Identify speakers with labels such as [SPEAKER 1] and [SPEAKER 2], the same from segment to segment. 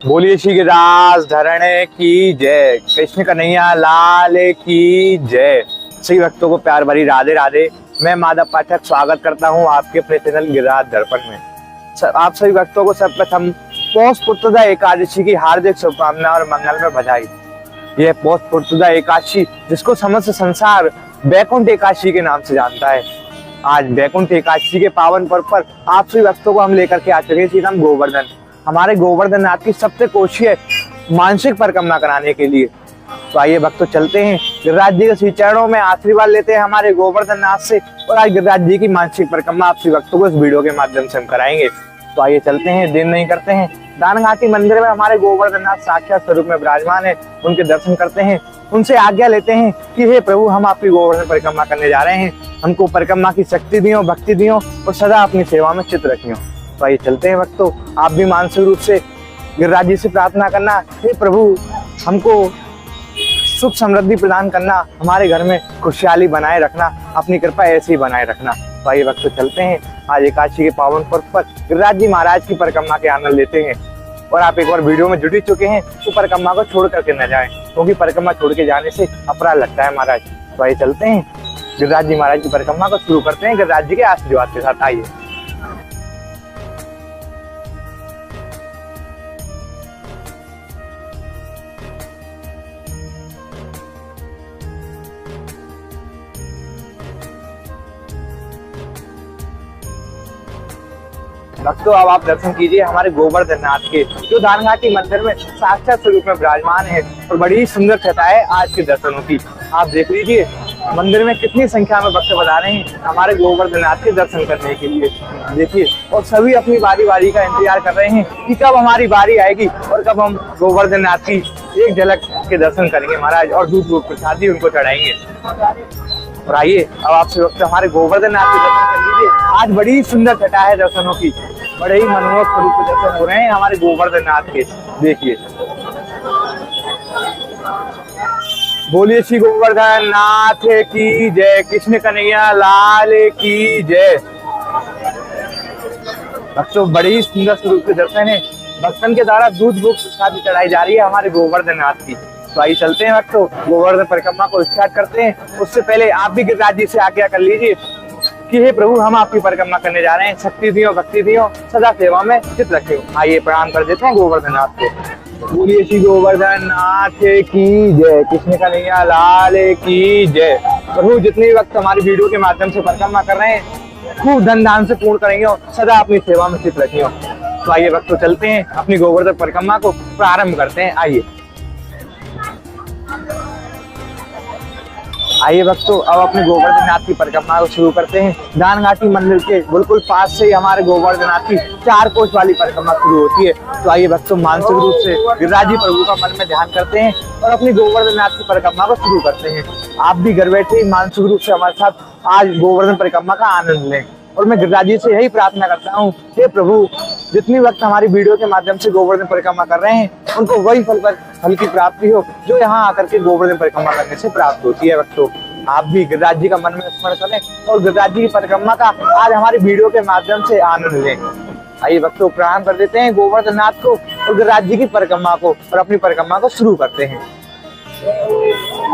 [SPEAKER 1] बोलिए श्री गिरिराज धरण की जय, कृष्ण कन्हैया लाल की जय। सभी भक्तों को प्यार भरी राधे राधे। मैं माधव पाठक स्वागत करता हूं आपके अपने चैनल गिरिराज दर्पण में। आप सभी भक्तों को सर्वप्रथम पौष पुत्रदा एकादशी की हार्दिक शुभकामनाएं और मंगल में बधाई। यह पौष पुत्रदा एकादशी जिसको समस्त संसार बैकुंठ एकादशी के नाम से जानता है। आज बैकुंठ एकादशी के पावन पर्व पर आप सभी भक्तों को हम लेकर के आ चुके श्री राम गोवर्धन। हमारे गोवर्धन नाथ की सबसे कोशिश है मानसिक परिक्रमा कराने के लिए। तो आइए भक्तों चलते हैं गिरिराज जी के श्री चरणों में आशीर्वाद लेते हैं हमारे गोवर्धन नाथ से, और आज गिरिराज जी की मानसिक परिक्रमा आप सभी भक्तों को इस वीडियो के माध्यम से हम कराएंगे। तो आइए चलते हैं, देर नहीं करते हैं। दानघाटी मंदिर में हमारे गोवर्धन नाथ साक्षात स्वरूप में विराजमान है, उनके दर्शन करते हैं, उनसे आज्ञा लेते हैं कि हे प्रभु, हम आपकी गोवर्धन परिक्रमा करने जा रहे हैं, हमको परिक्रमा की शक्ति दियो, भक्ति दियो और सदा अपनी सेवा में चित्त रखियो। तो आइए चलते हैं भक्तों, आप भी मानसिक रूप से गिरिराज जी से प्रार्थना करना, हे प्रभु हमको सुख समृद्धि प्रदान करना, हमारे घर में खुशहाली बनाए रखना, अपनी कृपा ऐसे ही बनाए रखना। तो आइए भक्तों चलते हैं, आज एकादशी के पावन पर्व पर गिरिराज जी महाराज की परिक्रमा के आनंद लेते हैं। और आप एक बार वीडियो में जुड़ चुके हैं तो परिक्रमा को छोड़ करके न जाएं, क्योंकि परिक्रमा छोड़ के जाने से अपराध लगता है महाराज। तो आइए चलते हैं, गिरिराज जी महाराज की परिक्रमा को शुरू करते हैं गिरिराज जी के आशीर्वाद के साथ। आइए भक्तों, अब आप दर्शन कीजिए हमारे गोवर्धन नाथ के, जो दानघाटी मंदिर में साक्षात स्वरूप में विराजमान है, और बड़ी सुंदर छटा है आज के दर्शनों की। आप देख लीजिए मंदिर में कितनी संख्या में भक्त बता रहे हैं हमारे गोवर्धन नाथ के दर्शन करने के लिए। देखिए, और सभी अपनी बारी बारी का इंतजार कर रहे हैं कि कब हमारी बारी आएगी और कब हम गोवर्धन नाथ की एक झलक के दर्शन करेंगे महाराज, और दूध दूध प्रसाद भी उनको चढ़ाएंगे। और आइए अब आपसे वक्त हमारे गोवर्धन नाथ के दर्शन कर लीजिए। आज बड़ी सुंदर छटा है दर्शनों की, बड़े ही मनमोहक स्वरूप के दर्शन हो रहे हैं हमारे गोवर्धन नाथ के। देखिए, बोलिए श्री गोवर्धन नाथ की जय, कृष्ण कन्हैया लाल की जय। भक्तों, बड़ी ही सुंदर स्वरूप के दर्शन है, भक्तन के द्वारा दूध भोग प्रसाद चढ़ाई जा रही है हमारे गोवर्धन नाथ की। तो आइए चलते हैं भक्तों, गोवर्धन परिक्रमा को स्टार्ट करते हैं। उससे पहले आप भी गिरिराज जी से आज्ञा कर लीजिए कि हे प्रभु, हम आपकी परिक्रमा करने जा रहे हैं, शक्ति दियो, भक्ति दियो, सदा सेवा में चित्त रखियो। आइए प्रणाम कर देते हैं गोवर्धन नाथ को। बोलिए श्री गोवर्धन नाथ की जय, कृष्ण कन्हैया लाल की जय। प्रभु, जितने वक्त हमारी वीडियो के माध्यम से परिक्रमा कर रहे हैं, खूब धन धान से पूर्ण करेंगे और सदा अपनी सेवा में चित्त रखियो। तो आइए भक्तों चलते हैं, अपनी गोवर्धन परिक्रमा को प्रारंभ करते हैं। आइए भक्तों, अब अपने गोवर्धन नाथ की परिक्रमा को शुरू करते हैं। दानघाटी मंदिर के बिल्कुल पास से ही हमारे गोवर्धन नाथ की 4 कोस वाली परिक्रमा शुरू होती है। तो आइए भक्तों, मानसिक रूप से गिरिराज जी प्रभु का मन में ध्यान करते हैं और अपनी गोवर्धन नाथ की परिक्रमा को शुरू करते हैं। आप भी घर बैठे मानसिक रूप से हमारे साथ आज गोवर्धन परिक्रमा का आनंद लें। और मैं गिरिराज जी से यही प्रार्थना करता हूँ, हे प्रभु, जितनी वक्त हमारी वीडियो के माध्यम से गोवर्धन परिक्रमा कर रहे हैं, उनको वही फल की प्राप्ति हो जो यहाँ आकर के गोवर्धन परिक्रमा करने से प्राप्त होती है। भक्तों, आप भी गिरिराज जी का मन में स्मरण करें और गिरिराज जी की परिक्रमा का आज हमारी वीडियो के माध्यम से आनंद लें। आइए भक्तों, प्रणाम कर देते हैं गोवर्धन नाथ को और गिरिराज जी की परिक्रमा को, और अपनी परिक्रमा को शुरू करते हैं।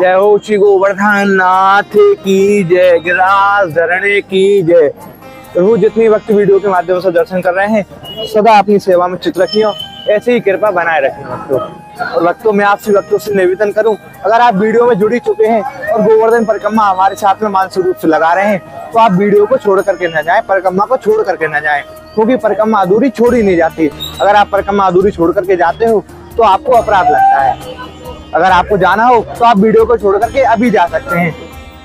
[SPEAKER 1] जय हो श्री गोवर्धन नाथ की जय, गिरिराज धरण की जय। प्रभु, जितनी वक्त वीडियो के माध्यम से दर्शन कर रहे हैं, सदा अपनी सेवा में चित्त रखियो, ऐसे ही कृपा बनाए रखियो भक्तों। और भक्तों, मैं आपसे भक्तों से निवेदन करूं, अगर आप वीडियो में जुड़ चुके हैं और गोवर्धन परिक्रमा हमारे साथ में मानसिक रूप से लगा रहे हैं, तो आप वीडियो को छोड़ करके न जाएं, परिक्रमा को छोड़ करके न जाएं, क्योंकि परिक्रमा अधूरी छोड़ी नहीं जाती। अगर आप परिक्रमा अधूरी छोड़ करके जाते हो तो आपको अपराध लगता है। अगर आपको जाना हो तो आप वीडियो को छोड़ करके अभी जा सकते हैं,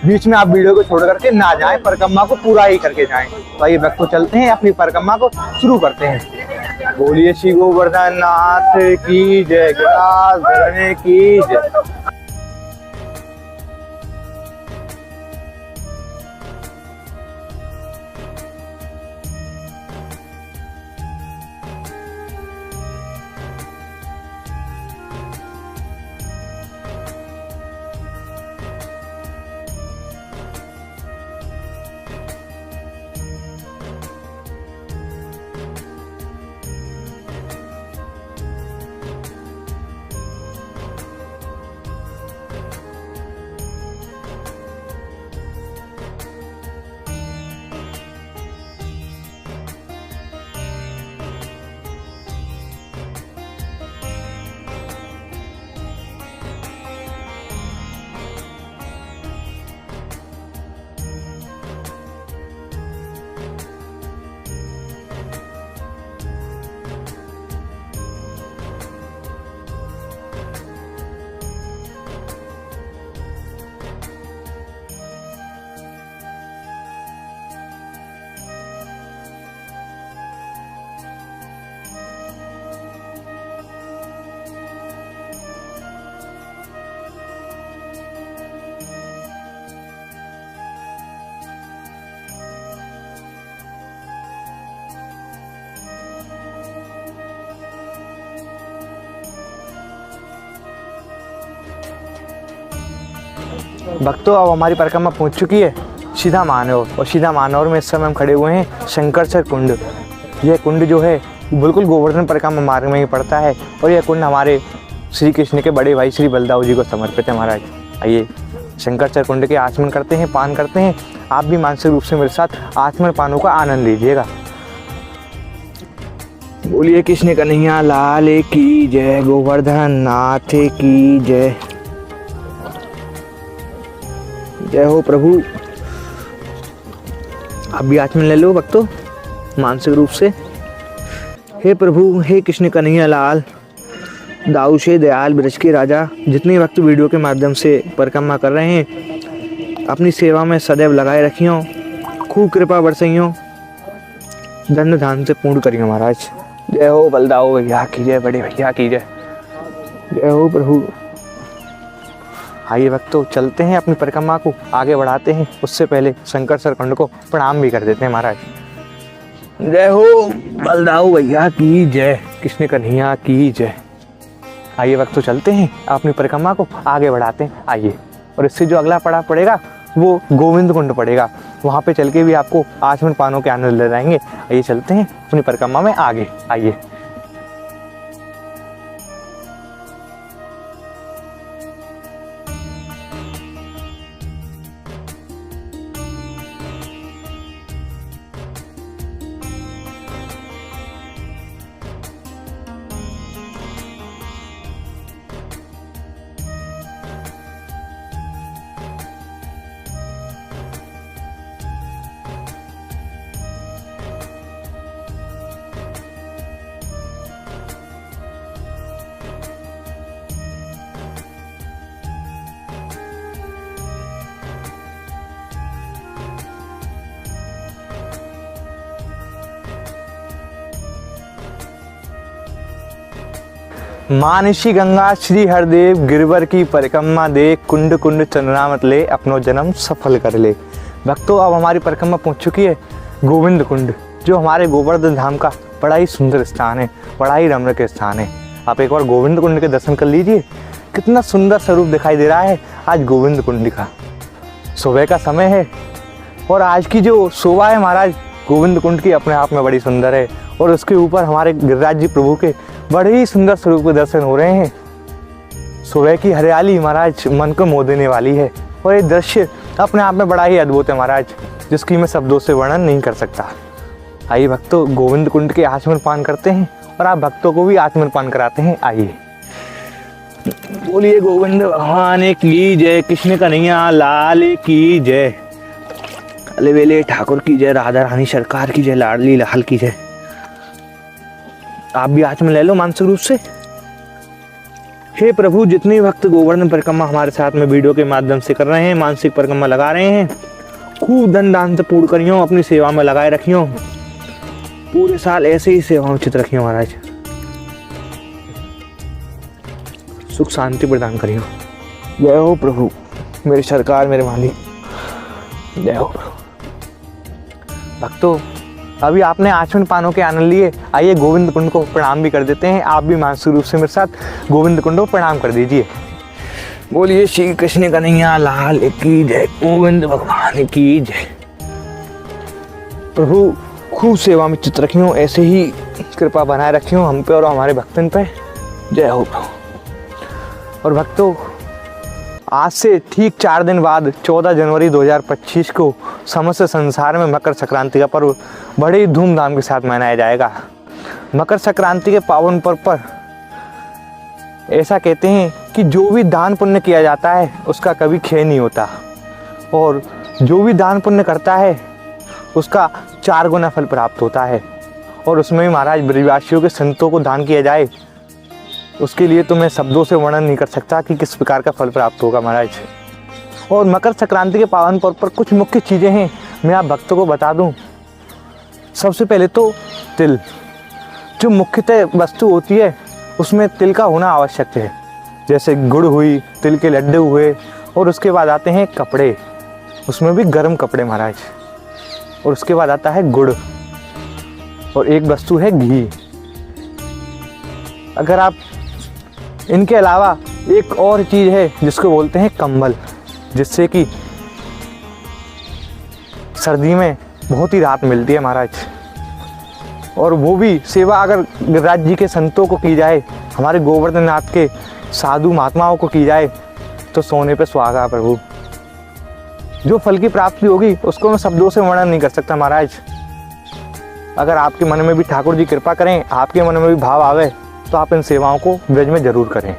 [SPEAKER 1] बीच में आप वीडियो को छोड़ करके ना जाएं, परिक्रमा को पूरा ही करके जाएं। तो आइए भक्तों चलते हैं, अपनी परिक्रमा को शुरू करते हैं। बोलिए श्री गोवर्धन नाथ की जय, गिरिराज धरण की जय। भक्तों अब हमारी परिक्रमा पहुंच चुकी है सीधा मानव, और सीधा मानव में इस समय हम खड़े हुए हैं शंकरसर कुंड। यह कुंड जो है बिल्कुल गोवर्धन परिक्रमा मार्ग में ही पड़ता है, और यह कुंड हमारे श्री कृष्ण के बड़े भाई श्री बलदाऊ जी को समर्पित है महाराज। आइए शंकरसर कुंड के आचमन करते हैं, पान करते हैं। आप भी मानसिक रूप से मेरे साथ आचमन पानों का आनंद लीजिएगा। बोलिए कृष्ण कन्हैया लाल की जय, गोवर्धन नाथ की जय। जय हो प्रभु। आप भी आचमन ले लो भक्तों मानसिक रूप से। हे प्रभु, हे कृष्ण कन्हैया लाल, दाऊ से दयाल ब्रज के राजा, जितने भक्त वीडियो के माध्यम से परिक्रमा कर रहे हैं अपनी सेवा में सदैव लगाए रखियो, खूब कृपा बरसइयो, दंड धान से पूर्ण करियो महाराज। जय हो बलदाऊ भैया की जय, बड़े भैया की जय। जय हो प्रभु। आइए भक्तों चलते हैं, अपनी परिक्रमा को आगे बढ़ाते हैं। उससे पहले शंकरसर कुंड को प्रणाम भी कर देते हैं महाराज। जय हो बलदाऊ भैया की जय, कृष्ण कन्हैया की जय। आइए भक्तों चलते हैं, अपनी परिक्रमा को आगे बढ़ाते हैं। आइए, और इससे जो अगला पड़ाव पड़ेगा वो गोविंद कुंड पड़ेगा, वहाँ पे चल के भी आपको आचमन पानों के आनंद ले जाएंगे। आइए चलते हैं अपनी परिक्रमा में आगे। आइए मानसी गंगा श्री हरदेव गिरवर की परिक्रमा दे, कुंड कुंड चंद्रामत ले, अपनो जन्म सफल कर ले। भक्तों अब हमारी परिक्रमा पहुंच चुकी है गोविंद कुंड, जो हमारे गोवर्धन धाम का बड़ा ही सुंदर स्थान है, बड़ा ही रमणीय स्थान है। आप एक बार गोविंद कुंड के दर्शन कर लीजिए, कितना सुंदर स्वरूप दिखाई दे रहा है आज गोविंद कुंड का। सुबह का समय है और आज की जो शोभा है महाराज गोविंद कुंड की अपने आप में बड़ी सुंदर है, और उसके ऊपर हमारे गिरिराज जी प्रभु के बड़े ही सुंदर स्वरूप के दर्शन हो रहे हैं। सुबह की हरियाली महाराज मन को मोह देने वाली है, और ये दृश्य अपने आप में बड़ा ही अद्भुत है महाराज, जिसकी मैं शब्दों से वर्णन नहीं कर सकता। आइए भक्तों गोविंद कुंड के आचमन पान करते हैं, और आप भक्तों को भी आचमन पान कराते हैं। आइए बोलिए गोविंद भगवान की जय, कृष्ण कन्हैया लाल की जय, काले वेले ठाकुर की जय, राधा रानी सरकार की जय, लाडली लाल की जय। आप भी आचमन ले लो मानसिक रूप से। हे प्रभु, जितने भक्त गोवर्धन परिक्रमा हमारे साथ में वीडियो के माध्यम से कर रहे हैं, मानसिक परिक्रमा लगा रहे हैं, खूब धन दान से पूर्ण करियो, अपनी सेवा में लगाए रखियो, पूरे साल ऐसे ही सेवा में चित रखियो महाराज, सुख शांति प्रदान करियो। जय हो प्रभु मेरी सरकार, मेरे मालिक। जय हो प्रभु। भक्तों अभी आपने आचमन पानों के आनंद लिए, आइए गोविंद कुंड को प्रणाम भी कर देते हैं। आप भी मानसिक रूप से मेरे साथ गोविंद कुंड को प्रणाम कर दीजिए। बोलिए श्री कृष्ण कन्हैया लाल की जय, गोविंद भगवान की जय। प्रभु खूब सेवा में चित रखियो, ऐसे ही कृपा बनाए रखियो हम पे और हमारे भक्तन पे। जय हो प्रभु। और भक्तों आज से ठीक 4 दिन बाद 14 जनवरी 2025 को समस्त संसार में मकर संक्रांति का पर्व बड़े ही धूमधाम के साथ मनाया जाएगा। मकर संक्रांति के पावन पर्व पर ऐसा कहते हैं कि जो भी दान पुण्य किया जाता है उसका कभी क्षय नहीं होता, और जो भी दान पुण्य करता है उसका 4 गुना फल प्राप्त होता है। और उसमें भी महाराज ब्रजवासियों के संतों को दान किया जाए, उसके लिए तो मैं शब्दों से वर्णन नहीं कर सकता कि किस प्रकार का फल प्राप्त होगा महाराज। और मकर संक्रांति के पावन पर्व पर कुछ मुख्य चीज़ें हैं, मैं आप भक्तों को बता दूं। सबसे पहले तो तिल, जो मुख्यतः वस्तु होती है उसमें तिल का होना आवश्यक है, जैसे गुड़ हुई, तिल के लड्डू हुए, और उसके बाद आते हैं कपड़े, उसमें भी गर्म कपड़े महाराज, और उसके बाद आता है गुड़, और एक वस्तु है घी। अगर आप इनके अलावा एक और चीज़ है जिसको बोलते हैं कंबल, जिससे कि सर्दी में बहुत ही राहत मिलती है महाराज। और वो भी सेवा अगर गिरिराज जी के संतों को की जाए, हमारे गोवर्धन नाथ के साधु महात्माओं को की जाए तो सोने पे सुहागा प्रभु। जो फल की प्राप्ति होगी उसको मैं शब्दों से वर्णन नहीं कर सकता महाराज। अगर आपके मन में भी ठाकुर जी कृपा करें, आपके मन में भी भाव आवे तो आप इन सेवाओं को ब्रज में जरूर करें।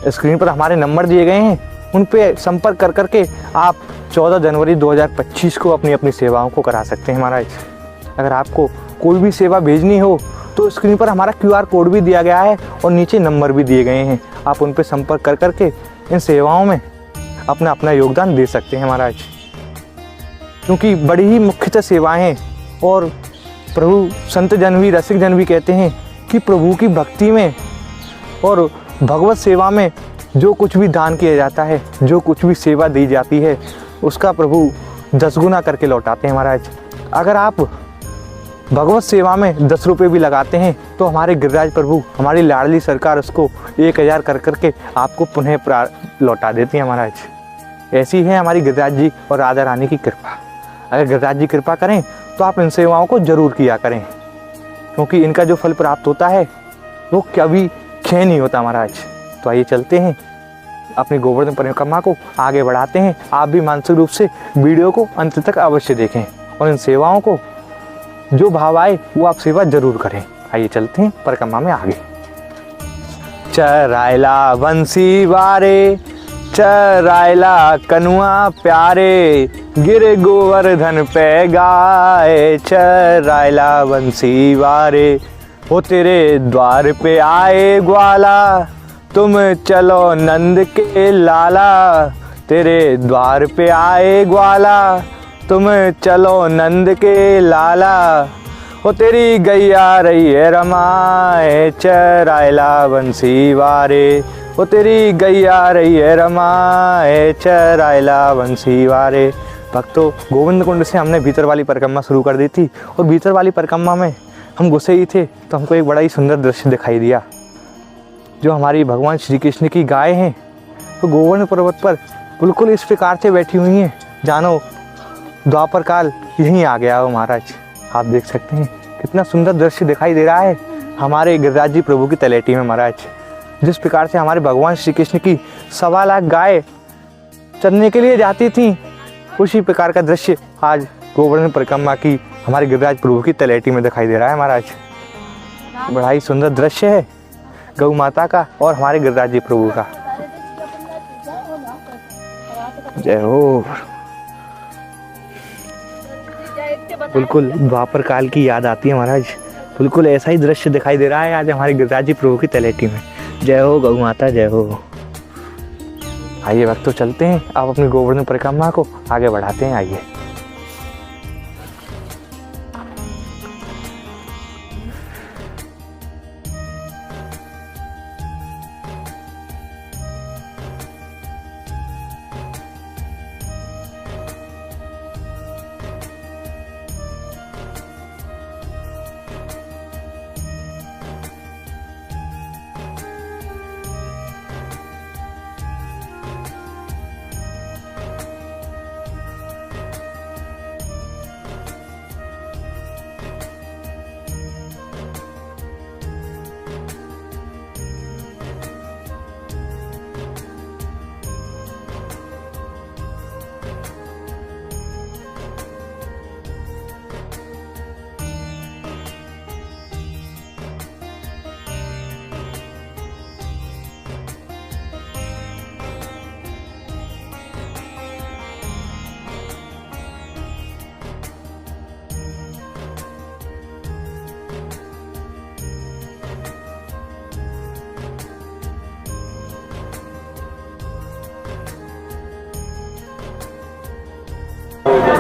[SPEAKER 1] स्क्रीन पर हमारे नंबर दिए गए हैं, उन पे संपर्क कर करके आप 14 जनवरी 2025 को अपनी अपनी सेवाओं को करा सकते हैं महाराज। अगर आपको कोई भी सेवा भेजनी हो तो स्क्रीन पर हमारा QR कोड भी दिया गया है और नीचे नंबर भी दिए गए हैं। आप उन पे संपर्क कर करके इन सेवाओं में अपना अपना योगदान दे सकते हैं महाराज, क्योंकि बड़ी ही मुख्यतः सेवाएं हैं। और प्रभु संत जन भी, रसिक जन भी कहते हैं कि प्रभु की भक्ति में और भगवत सेवा में जो कुछ भी दान किया जाता है, जो कुछ भी सेवा दी जाती है, उसका प्रभु 10 गुना करके लौटाते हैं महाराज। अगर आप भगवत सेवा में 10 रुपये भी लगाते हैं तो हमारे गिरिराज प्रभु, हमारी लाडली सरकार उसको 1000 कर करके आपको पुनः लौटा देती है महाराज। ऐसी है हमारी गिरिराज जी और राधा रानी की कृपा। अगर गिरिराज जी कृपा करें तो आप इन सेवाओं को जरूर किया करें, क्योंकि इनका जो फल प्राप्त होता है वो कभी क्षय नहीं होता महाराज। तो आइए चलते हैं, अपनी गोवर्धन परिक्रमा को आगे बढ़ाते हैं। आप भी मानसिक रूप से वीडियो को अंत तक अवश्य देखें और इन सेवाओं को जो भाव आए वो आप सेवा जरूर करें। आइए चलते हैं परिक्रमा में आगे। चरायला बंसी वारे, चरायला कनुआ प्यारे, गिर गोवर्धन पे गाए, चरायला बंसी वारे। हो तेरे द्वार पे आए ग्वाला, तुम चलो नंद के लाला, तेरे द्वार पे आए ग्वाला, तुम चलो नंद के लाला। हो तेरी गैया रही है रमाए, चरायला बंसी वारे। हो तेरी गैया रही है रमाए, चरायला बंसी वारे। भक्तों, गोविंद कुंड से हमने भीतर वाली परिक्रमा शुरू कर दी थी और भीतर वाली परिक्रमा में हम घुसे ही थे तो हमको एक बड़ा ही सुंदर दृश्य दिखाई दिया। जो हमारी भगवान श्री कृष्ण की गाय हैं तो गोवर्धन पर्वत पर बिल्कुल इस प्रकार से बैठी हुई हैं जानो द्वापर काल यहीं आ गया हो महाराज। आप देख सकते हैं कितना सुंदर दृश्य दिखाई दे रहा है हमारे गिरिराज जी प्रभु की तलेटी में महाराज। जिस प्रकार से हमारे भगवान श्री कृष्ण की 1.25 लाख गाय चरने के लिए जाती थी, उसी प्रकार का दृश्य आज गोवर्धन परिक्रमा की हमारे गिरिराज प्रभु की तलेटी में दिखाई दे रहा है महाराज। बड़ा ही सुंदर दृश्य है गौ माता का और हमारे गिरिराज जी प्रभु का। जय हो। बिल्कुल द्वापर काल की याद आती है महाराज। बिल्कुल ऐसा ही दृश्य दिखाई दे रहा है आज हमारे गिरिराज जी प्रभु की तलेटी में। जय हो गौ माता, जय हो। आइए भक्तों चलते हैं, आप अपनी गोवर्धन परिक्रमा को आगे बढ़ाते हैं। आइए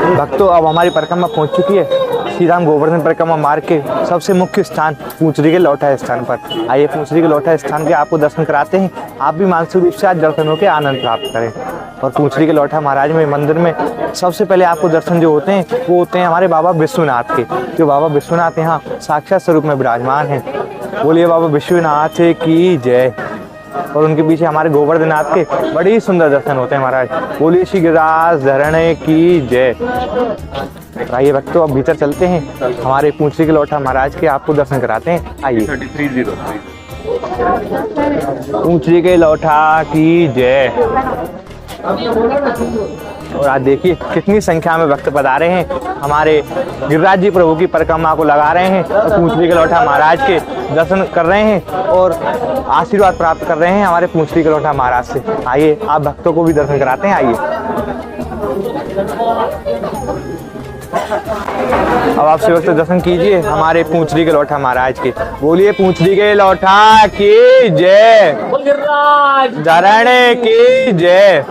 [SPEAKER 1] भक्तों, अब हमारी परिक्रमा पहुंच चुकी है श्री राम गोवर्धन परिक्रमा मार्ग के सबसे मुख्य स्थान पूंचरी के लौठा स्थान पर। आइए पूंचरी के लौठा स्थान के आपको दर्शन कराते हैं। आप भी मानसिक रूप से आज दर्शनों के आनंद प्राप्त करें। और पूंचरी के लौठा महाराज में मंदिर में सबसे पहले आपको दर्शन जो होते हैं वो होते हैं हमारे बाबा विश्वनाथ के। जो बाबा विश्वनाथ यहाँ साक्षात स्वरूप में विराजमान हैं। बोलिए बाबा विश्वनाथ की जय। और उनके पीछे हमारे गोवर्धननाथ के बड़े ही सुंदर दर्शन होते हैं महाराज। बोलिए श्री गिरिराज धरणे की जय। आइए भक्तों अब भीतर चलते हैं, हमारे पूंछरी के लौटा महाराज के आपको दर्शन कराते हैं। आइए। पूंछरी के लौटा की जय। और आज देखिए कितनी संख्या में भक्त पधारे हैं, हमारे गिरिराज जी प्रभु की परिक्रमा को लगा रहे हैं और पूंछरी के लौटा महाराज के दर्शन कर रहे हैं और आशीर्वाद प्राप्त कर रहे हैं हमारे पूंछरी के लौटा महाराज से। आइए आप भक्तों को भी दर्शन कराते हैं। आइए अब आप सेवक से दर्शन कीजिए हमारे पूंछरी के लौटा महाराज के। बोलिए पूंछरी के लौटा की जय, धरणे की जय।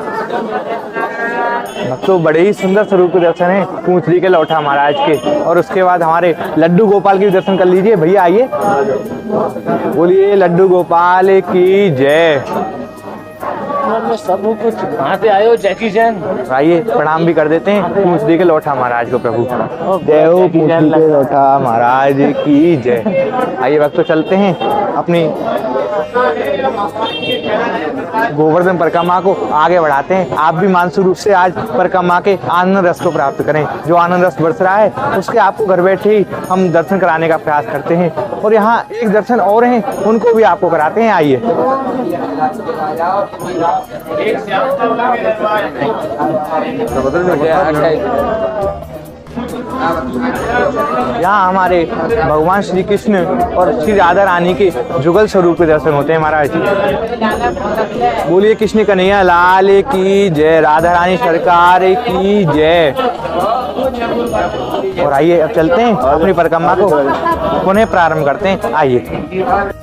[SPEAKER 1] भक्तों बड़े ही सुंदर स्वरूप के दर्शन है पूंछरी के लौटा महाराज के। और उसके बाद हमारे लड्डू गोपाल के भी दर्शन कर लीजिए। भैया आइए। बोलिए लड्डू गोपाल की जय।
[SPEAKER 2] सब कुछ कहाँ से आए हो जैकी जैन?
[SPEAKER 1] आइए प्रणाम भी कर देते हैं पूंछरी के लौटा महाराज को। प्रभु जय हो पूंछरी के लौटा महाराज की जय। आइए भक्तों चलते हैं अपनी गोवर्धन परिक्रमा को आगे बढ़ाते हैं। आप भी मानसिक रूप से आज परिक्रमा के आनंद रस को प्राप्त करें। जो आनंद रस बरस रहा है उसके आपको घर बैठे ही हम दर्शन कराने का प्रयास करते हैं। और यहाँ एक दर्शन और हैं उनको भी आपको कराते हैं। आइए। यहाँ हमारे भगवान श्री कृष्ण और श्री राधा रानी के जुगल स्वरूप के दर्शन होते हैं महाराज। बोलिए कृष्ण कन्हैया लाल की जय, राधा रानी सरकार की जय। और आइए अब चलते हैं अपनी परिक्रमा को पुनः प्रारंभ करते हैं। आइए।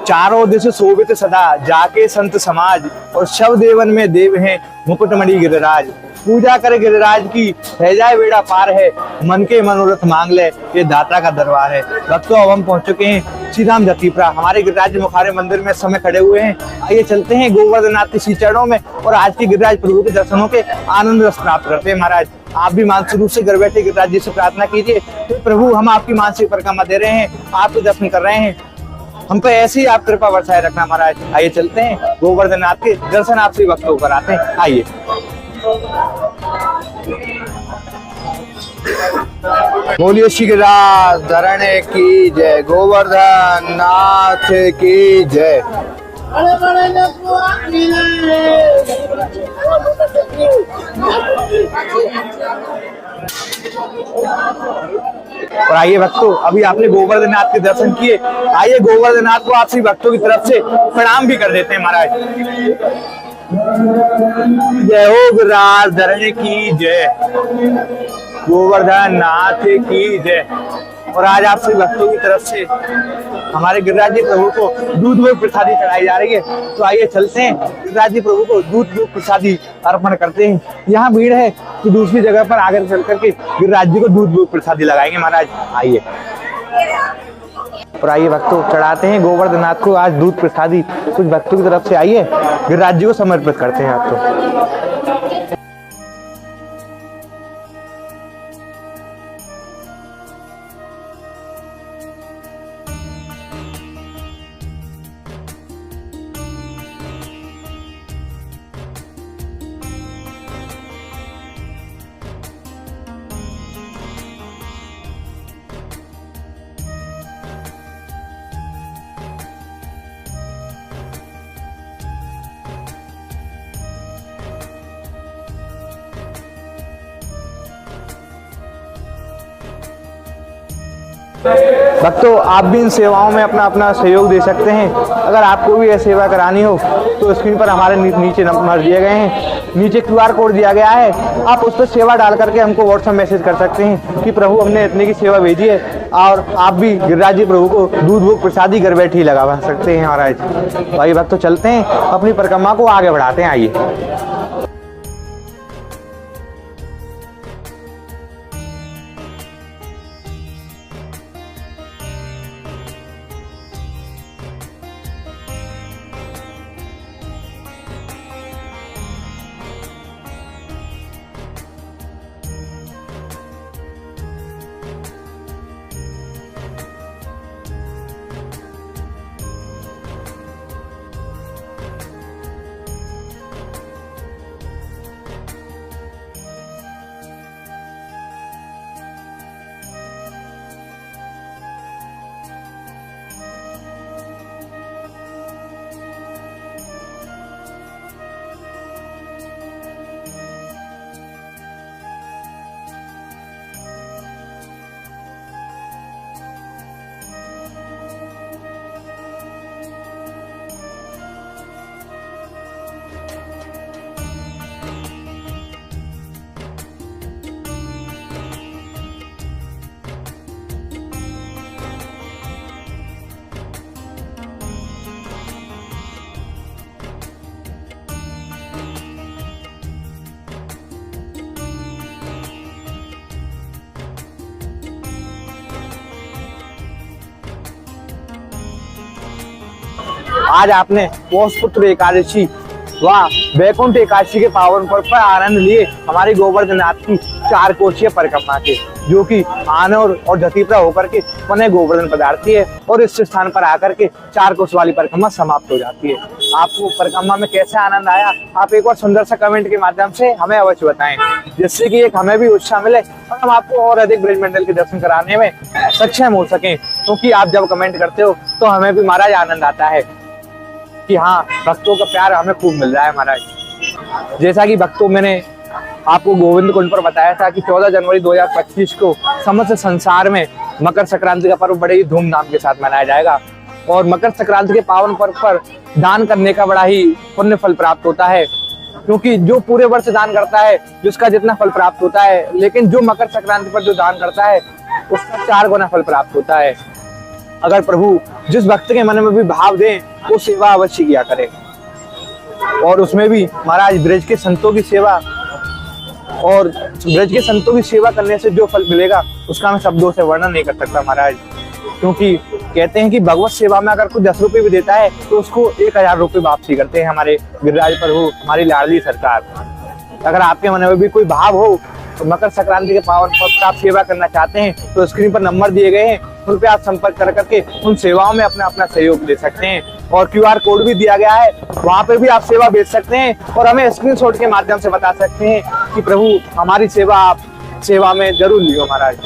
[SPEAKER 1] चारों दिश शोभित सदा जाके संत समाज, और शव देवन में देव हैं मुकुटमणि गिरिराज। पूजा करे गिरिराज की है जाए बेड़ा पार है, मन के मनोरथ मांग ले ये दाता का दरबार है। भक्तों अब हम पहुंच चुके हैं श्री राम जतीपुरा, हमारे गिरिराज मुखारे मंदिर में समय खड़े हुए हैं। आइए चलते हैं गोवर्धननाथ के श्री चरणों में और आज के गिरिराज प्रभु के दर्शनों के आनंद रस प्राप्त करते हैं। महाराज आप भी मानसिक रूप से घर बैठे गिरिराज जी से प्रार्थना कीजिए, तो प्रभु हम आपकी मानसिक परिक्रमा दे रहे हैं, आपके दर्शन कर रहे हैं, हम पे ऐसी आप कृपा बरसाए रखना महाराज। आइए चलते हैं गोवर्धननाथ के दर्शन आपसे भक्तों को कराते हैं। आइए। बोलिए श्री गिरिराज धरणे की जय, गोवर्धननाथ की जय। और आइए भक्तों अभी आपने गोवर्धननाथ के दर्शन किए, आइए गोवर्धननाथ को आप सभी भक्तों की तरफ से प्रणाम भी कर देते हैं महाराज। जय हो गिरिराज धरणे की जय, गोवर्धननाथ की जय। और आज आप सभी भक्तों की तरफ से हमारे गिरिराज जी प्रभु को दूध भोग प्रसादी चढ़ाई जा रही है, तो आइए चलते हैं गिरिराज जी प्रभु को दूध भोग प्रसादी अर्पण करते हैं। यहाँ भीड़ है तो दूसरी जगह पर आकर चल करके गिरिराज जी को दूध भोग प्रसादी लगाएंगे महाराज। आइए। और आइए भक्तों चढ़ाते हैं गोवर्धननाथ को आज दूध प्रसादी कुछ भक्तों की तरफ से। आइए गिरिराज जी को समर्पित करते हैं आप तो। भक्तों, आप भी इन सेवाओं में अपना अपना सहयोग दे सकते हैं। अगर आपको भी यह सेवा करानी हो तो स्क्रीन पर हमारे नीचे नंबर दिए गए हैं, नीचे QR कोड दिया गया है, आप उस पर सेवा डाल करके हमको व्हाट्सएप मैसेज कर सकते हैं कि प्रभु हमने इतने की सेवा भेजी है, और आप भी गिरिराज जी प्रभु को दूध भोग प्रसादी घर बैठे ही लगा सकते हैं महाराज। भाई भक्तों, चलते हैं अपनी परिक्रमा को आगे बढ़ाते हैं। आइए। आज आपने पौषपुत्र एकादशी व वैकुंठ एकादशी के पावन पर्व पर आनंद लिए हमारे गोवर्धननाथ की 4 कोशीय परिक्रमा के, जो कि आनौर और जतीपरा होकर के पुनः गोवर्धन पधारती है और इस स्थान पर आकर के 4 कोश वाली परिक्रमा समाप्त हो जाती है। आपको परिक्रमा में कैसे आनंद आया, आप एक बार सुंदर सा कमेंट के माध्यम से हमें अवश्य बताएं, जिससे कि एक हमें भी उत्साह मिले और हम आपको और अधिक ब्रज मंडल के दर्शन कराने में सक्षम हो सकें। क्योंकि आप जब कमेंट करते हो तो हमें भी महाराज आनंद आता है कि हाँ, भक्तों का प्यार हमें खूब मिल रहा है महाराज। जैसा कि भक्तों, मैंने आपको गोविंद कुंड पर बताया था कि 14 जनवरी 2025 को समस्त संसार में मकर संक्रांति का पर्व बड़े ही धूमधाम के साथ मनाया जाएगा। और मकर संक्रांति के पावन पर्व पर दान करने का बड़ा ही पुण्य फल प्राप्त होता है, क्योंकि जो पूरे वर्ष दान करता है जिसका जितना फल प्राप्त होता है, लेकिन जो मकर संक्रांति पर जो दान करता है उसका 4 गुना फल प्राप्त होता है। अगर प्रभु जिस भक्त के मन में भी भाव दें वो सेवा अवश्य किया करे, और उसमें भी महाराज ब्रज के संतों की सेवा, और ब्रज के संतों की सेवा करने से जो फल मिलेगा उसका मैं शब्दों से वर्णन नहीं कर सकता महाराज। क्योंकि कहते हैं कि भगवत सेवा में अगर कोई 10 रुपये भी देता है तो उसको 1000 रुपये वापसी करते हैं हमारे गिरिराज प्रभु, हमारी लाडली सरकार। अगर आपके मन में भी कोई भाव हो तो मकर संक्रांति के पावन पर्व पर आप सेवा करना चाहते हैं तो स्क्रीन पर नंबर दिए गए हैं, उन पे आप संपर्क कर करके उन सेवाओं में अपना अपना सहयोग दे सकते हैं। और QR कोड भी दिया गया है, वहां पे भी आप सेवा भेज सकते हैं और हमें स्क्रीनशॉट के माध्यम से बता सकते हैं कि प्रभु हमारी सेवा आप सेवा में जरूर लियो महाराज।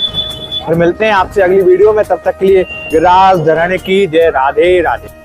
[SPEAKER 1] फिर मिलते हैं आपसे अगली वीडियो में, तब तक के लिए गिरिराज धरण की जय। राधे राधे।